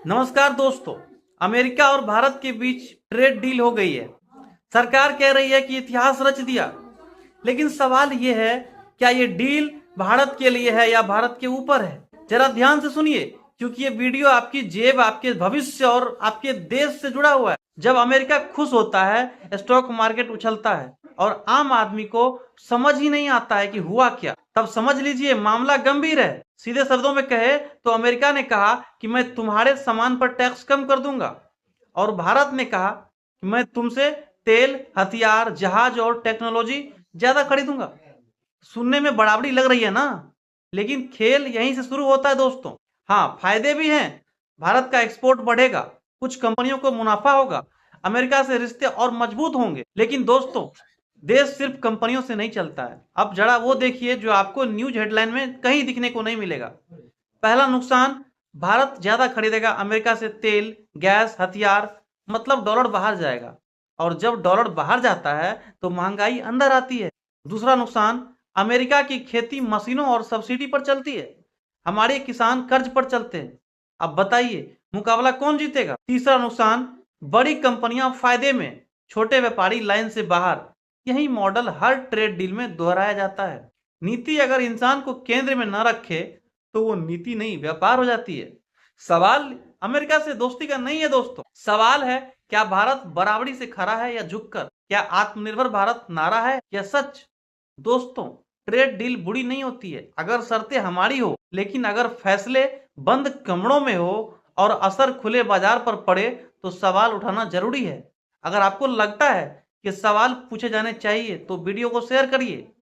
नमस्कार दोस्तों। अमेरिका और भारत के बीच ट्रेड डील हो गई है। सरकार कह रही है कि इतिहास रच दिया, लेकिन सवाल यह है, क्या ये डील भारत के लिए है या भारत के ऊपर है? जरा ध्यान से सुनिए, क्योंकि ये वीडियो आपकी जेब, आपके भविष्य और आपके देश से जुड़ा हुआ है। जब अमेरिका खुश होता है, स्टॉक मार्केट उछलता है और आम आदमी को समझ ही नहीं आता है कि हुआ क्या। तब समझ लीजिए मामला गंभीर है। सीधे शब्दों में कहे तो अमेरिका ने कहा कि मैं तुम्हारे सामान पर टैक्स कम कर दूंगा, और भारत ने कहा कि मैं तुमसे तेल, हथियार, जहाज और टेक्नोलॉजी ज्यादा खरीदूंगा। सुनने में बराबरी लग रही है ना, लेकिन खेल यहीं से शुरू होता है दोस्तों। हाँ, फायदे भी हैं। भारत का एक्सपोर्ट बढ़ेगा, कुछ कंपनियों को मुनाफा होगा, अमेरिका से रिश्ते और मजबूत होंगे। लेकिन दोस्तों, देश सिर्फ कंपनियों से नहीं चलता है। अब जरा वो देखिए जो आपको न्यूज हेडलाइन में कहीं दिखने को नहीं मिलेगा। पहला नुकसान, भारत ज्यादा खरीदेगा अमेरिका से तेल, गैस, हथियार, मतलब डॉलर बाहर जाएगा, और जब डॉलर बाहर जाता है तो महंगाई अंदर आती है। दूसरा नुकसान, अमेरिका की खेती मशीनों और सब्सिडी पर चलती है, हमारे किसान कर्ज पर चलते हैं। अब बताइए मुकाबला कौन जीतेगा? तीसरा नुकसान, बड़ी कंपनियां फायदे में, छोटे व्यापारी लाइन से बाहर। यही मॉडल हर ट्रेड डील में दोहराया जाता है। नीति अगर इंसान को केंद्र में न रखे तो वो नीति नहीं, व्यापार हो जाती है। सवाल अमेरिका से दोस्ती का नहीं है दोस्तों, सवाल है क्या भारत बराबरी से खड़ा है या झुककर? क्या आत्मनिर्भर भारत नारा है या सच? दोस्तों, ट्रेड डील बुरी नहीं होती है अगर शर्तें हमारी हो, लेकिन अगर फैसले बंद कमरों में हो और असर खुले बाजार पर पड़े तो सवाल उठाना जरूरी है। अगर आपको लगता है कि सवाल पूछे जाने चाहिए तो वीडियो को शेयर करिए